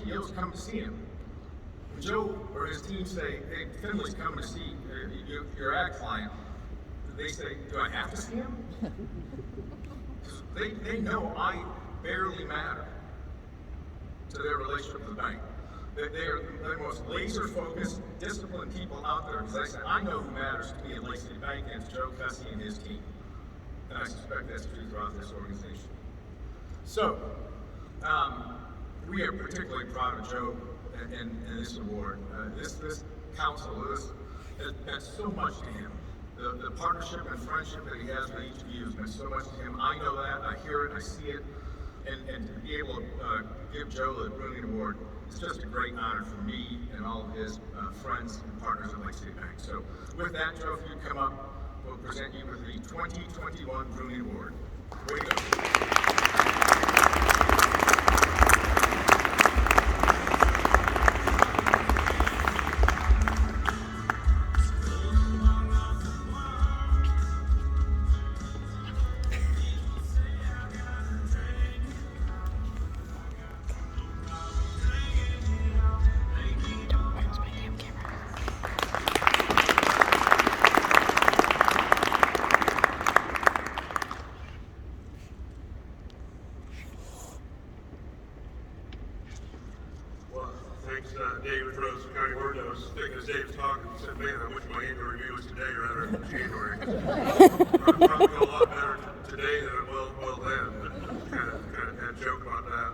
CEOs come to see him. When Joe or his team say, hey, Finley's coming to see your ad client, they say, do I have to see him? They know I barely matter to their relationship with the bank. They are the most laser-focused, disciplined people out there, because I say, I know who matters to me at Lake City Bank, and it's Joe Kessie and his team. And I suspect that's true throughout this organization. So, we are particularly proud of Joe in this award. This council has meant so much to him. The partnership and friendship that he has with each of you has meant so much to him. I know that, I hear it, I see it, and to be able to give Joe the Bruning Award is just a great honor for me and all of his friends and partners at Lake City Bank. So with that, Joe, if you'd come up, we'll present you with the 2021 Bruning Award. Way to go. Thanks, David, for those kind words. I was thinking as Dave was talking, he said, man, I wish my annual review was today rather than January. I'm probably a lot better today than it will then, but kind of had a joke about that.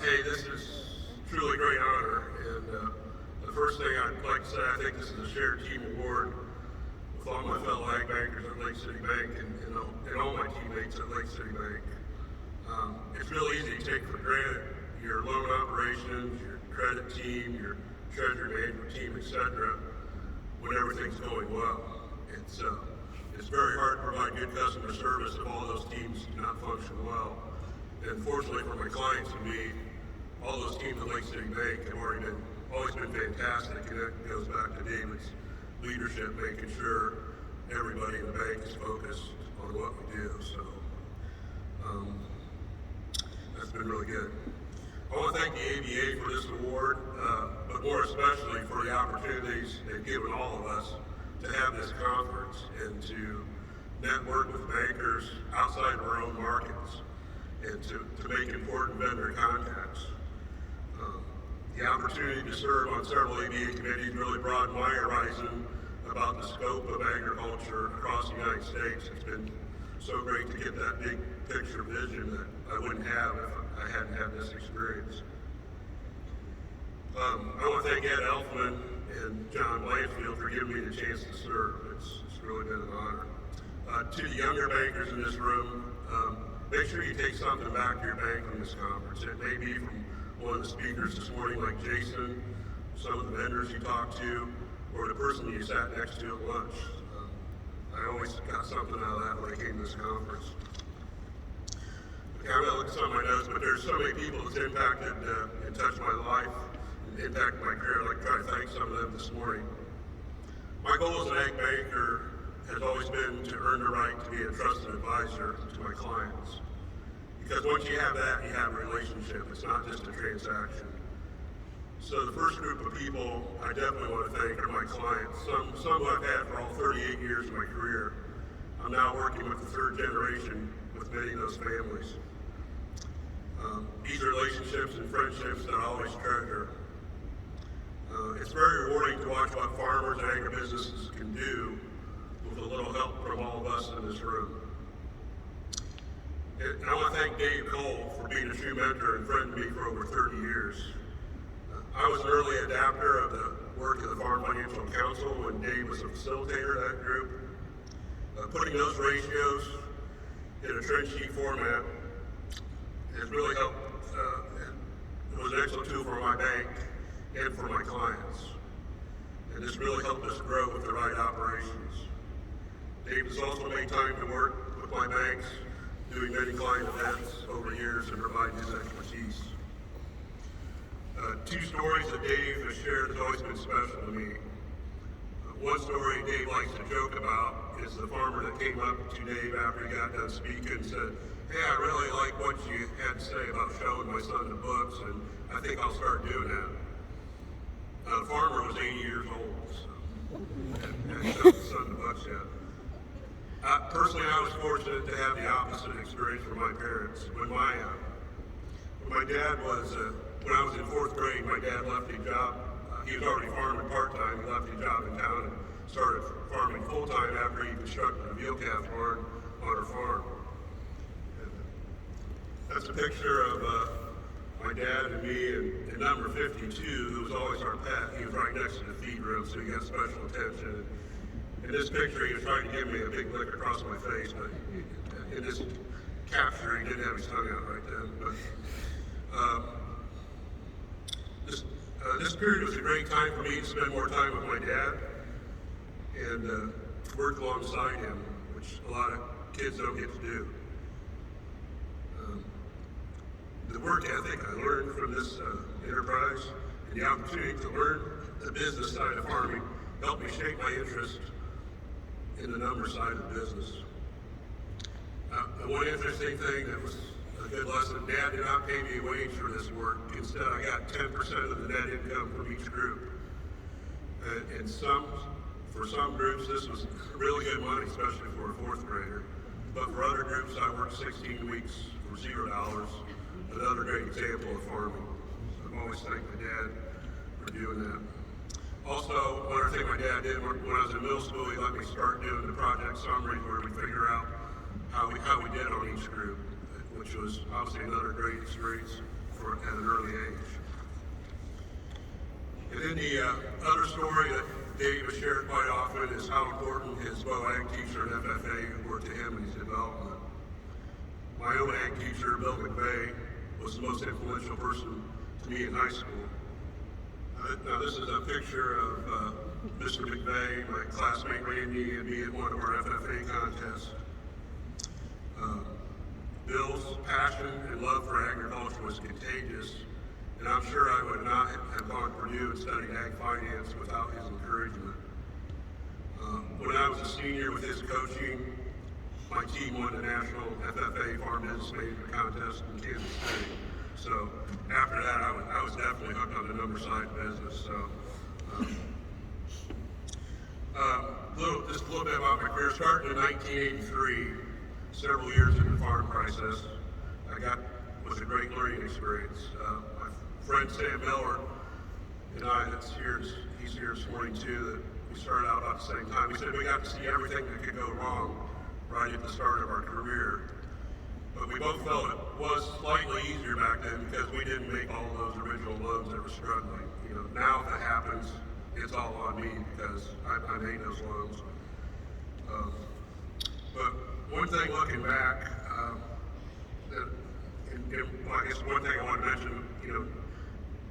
Hey, this is truly a great honor, and the first thing I'd like to say, I think this is a shared team award with all my fellow ag bankers at Lake City Bank and all my teammates at Lake City Bank. It's really easy to take for granted your loan operations, your credit team, your treasury management team, etc., when everything's going well. It's very hard to provide good customer service if all those teams do not function well. And fortunately for my clients and me, all those teams at Lake City Bank have always been fantastic, and that goes back to David's leadership, making sure everybody in the bank is focused on what we do. So that's been really good. I want to thank the ABA for this award, but more especially for the opportunities they've given all of us to have this conference and to network with bankers outside of our own markets and to make important vendor contacts. The opportunity to serve on several ABA committees really broadened my horizon about the scope of agriculture across the United States. It's been so great to get that big picture vision that I wouldn't have if I hadn't had this experience. I want to thank Ed Elfman and John Blanchfield for giving me the chance to serve. It's really been an honor. To the younger bankers in this room, make sure you take something back to your bank from this conference. It may be from one of the speakers this morning, like Jason, some of the vendors you talked to, or the person you sat next to at lunch. I always got something out of that when I came to this conference. I'm going to look at some of my notes, but there's so many people that's impacted and touched my life and impacted my career. I'd like to try to thank some of them this morning. My goal as an ag banker has always been to earn the right to be a trusted advisor to my clients. Because once you have that, you have a relationship. It's not just a transaction. So the first group of people I definitely want to thank are my clients. Some who I've had for all 38 years of my career. I'm now working with the third generation with many of those families. These are relationships and friendships that I always treasure. It's very rewarding to watch what farmers and agribusinesses can do with a little help from all of us in this room. And I want to thank Dave Cole for being a true mentor and friend to me for over 30 years. I was an early adapter of the work of the Farm Financial Council when Dave was a facilitator of that group. Putting those ratios in a trend sheet format has really helped. It was an excellent tool for my bank and for my clients. And this really helped us grow with the right operations. Dave has also made time to work with my banks, doing many client events over years and provide his expertise. Two stories that Dave has shared has always been special to me. One story Dave likes to joke about is the farmer that came up to Dave after he got done speaking and said, hey, I really like what you had to say about showing my son the books, and I think I'll start doing that. The farmer was 80 years old, so, and showed his son the books yet. Personally, I was fortunate to have the opposite experience from my parents. When my dad was, when I was in 4th grade, my dad left his job. He was already farming part-time. He left his job in town and started farming full-time after he constructed a veal calf barn on our farm. And that's a picture of my dad and me and number 52, who was always our pet. He was right next to the feed room, so he got special attention. In this picture, he was trying to give me a big lick across my face, but in this capture, he didn't have his tongue out right then. But this period was a great time for me to spend more time with my dad and work alongside him, which a lot of kids don't get to do. The work ethic I learned from this enterprise and the opportunity to learn the business side of farming helped me shape my interest in the number side of business. The one interesting thing that was a good lesson, Dad did not pay me a wage for this work. Instead, I got 10% of the net income from each group. And for some groups, this was really good money, especially for a 4th grader. But for other groups, I worked 16 weeks for $0. Another great example of farming. So I've always thanked my dad for doing that. Also, one other thing my dad did when I was in middle school, he let me start doing the project summary where we figure out how we did on each group, which was obviously another great experience at an early age. And then the other story that Dave has shared quite often is how important his ag teacher and FFA were to him in his development. My own ag teacher, Bill McVeigh, was the most influential person to me in high school. Now this is a picture of Mr. McVeigh, my classmate Randy, and me at one of our FFA contests. Bill's passion and love for agriculture was contagious, and I'm sure I would not have gone to Purdue and studied ag finance without his encouragement. When I was a senior with his coaching, my team won the National FFA Farm Business Management Contest in Kansas City. So after that, I was definitely hooked on the number side business. So just a little bit about my career. Starting in 1983, several years in the farm process, was a great learning experience. My friend Sam Miller and I, he's here this morning too, that we started out about the same time. We said we got to see everything that could go wrong right at the start of our career. But we both felt it was slightly easier back then because we didn't make all those original loans that were struggling. Now if that happens, it's all on me because I made those loans. But one thing looking back, I guess one thing I want to mention,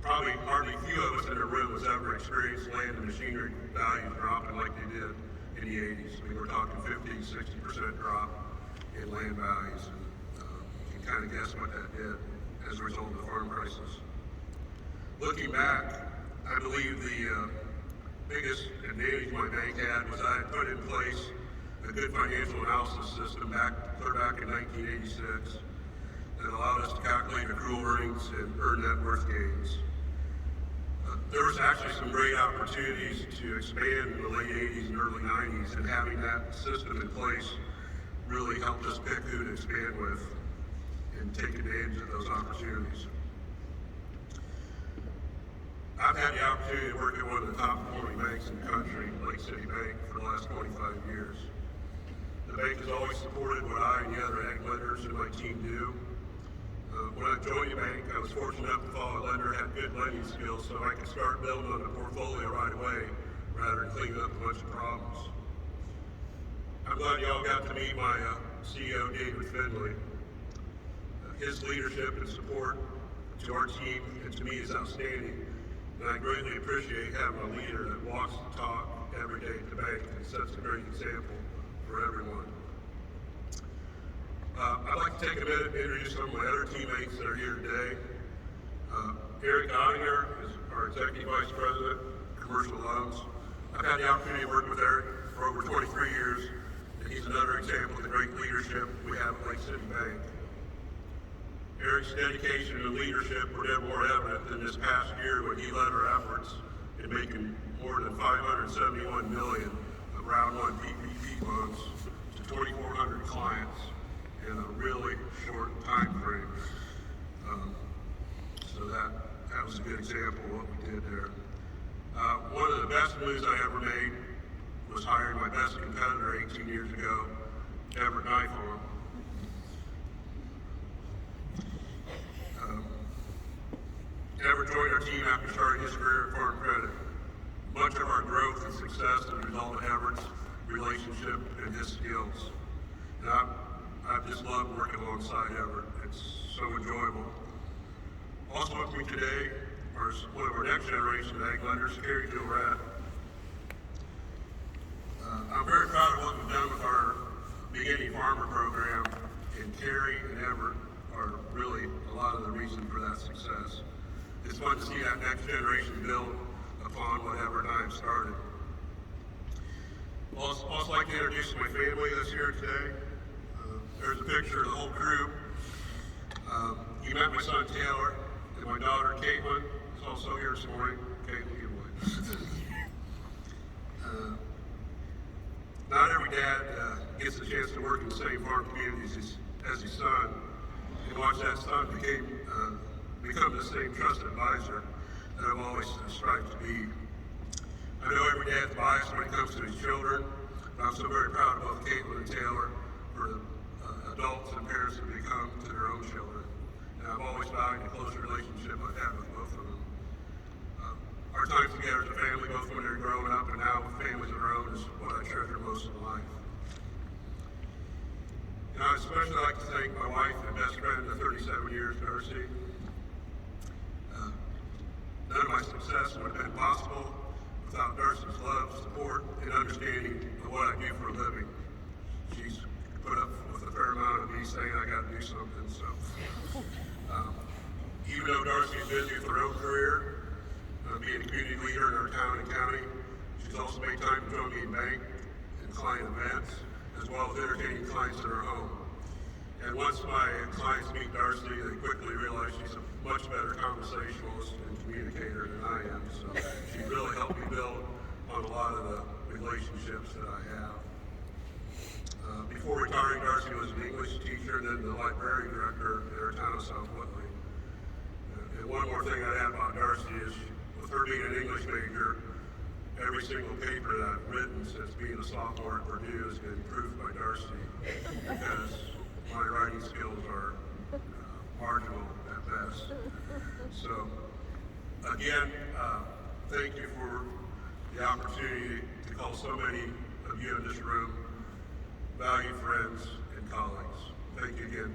probably hardly few of us in the room has ever experienced land and machinery values dropping like they did in the 80s. I mean, we're talking 50-60% drop in land values. And you can kind of guess what that did as a result of the farm crisis. Looking back, I believe the biggest advantage my bank had was I had put in place a good financial analysis system clear back in 1986 that allowed us to calculate accrual earnings and earn net worth gains. There was actually some great opportunities to expand in the late 80s and early 90s, and having that system in place really helped us pick who to expand with and take advantage of those opportunities. I've had the opportunity to work at one of the top performing banks in the country, Lake City Bank, for the last 25 years. The bank has always supported what I and the other ag lenders in my team do. When I joined the bank, I was fortunate enough to follow a lender who had good lending skills so I could start building on the portfolio right away rather than cleaning up a bunch of problems. I'm glad you all got to meet my CEO, David Finley. His leadership and support to our team and to me is outstanding, and I greatly appreciate having a leader that walks the talk every day at the bank and sets a great example for everyone. I'd like to take a minute to introduce some of my other teammates that are here today. Eric Ottinger is our Executive Vice President, Commercial Loans. I've had the opportunity to work with Eric for over 23 years, and he's another example of the great leadership we have at Lake City Bank. Eric's dedication and leadership were never more evident than this past year when he led our efforts in making more than $571 million of round one PPP loans to 2,400 clients in a really short time frame. So that was a good example of what we did there. One of the best moves I ever made was hiring my best competitor 18 years ago, Everett Knifeon. Everett joined our team after starting his career at Farm Credit. Much of our growth and success is a result of Everett's relationship and his skills. And I've just loved working alongside Everett. It's so enjoyable. Also with me today are one of our next generation ag lenders, Kerry and Rat. I'm very proud of what we've done with our beginning farmer program, and Kerry and Everett are really a lot of the reason for that success. It's fun to see that next generation build upon what Everett and I have started. Also like to introduce my family that's here today. There's a picture of the whole crew. You met my son Taylor, and my daughter Caitlin is also here this morning. Caitlin, give away. Not every dad gets a chance to work in the same farm communities as his son, and watch that son become the same trusted advisor that I've always strived to be. I know every dad's biased when it comes to his children, but I'm so very proud of both Caitlin and Taylor for the adults and parents that become to their own children. And I've always valued the close relationship I've had with both of them. Our time together as a family, both when they're growing up and now with families of their own, is what I treasure most in life. And I'd especially like to thank my wife and best friend of 37 years, Darcy. None of my success would have been possible without Darcy's love, support, and understanding of what I do for a living. She's put up with a fair amount of me saying I got to do something. So, even though Darcy is busy with her own career, being a community leader in our town and county, she's also made time to join me in bank and client events, as well as entertaining clients in her home. And once my clients meet Darcy, they quickly realize she's a much better conversationalist and communicator than I am. So she really helped me build on a lot of the relationships that I have. Before retiring, Darcy was an English teacher and then the library director in our town of South Whitley. And one more thing I'd add about Darcy is, with her being an English major, every single paper that I've written since being a sophomore at Purdue has been improved by Darcy, because my writing skills are marginal at best. So, again, thank you for the opportunity to call so many of you in this room valued friends and colleagues. Thank you again.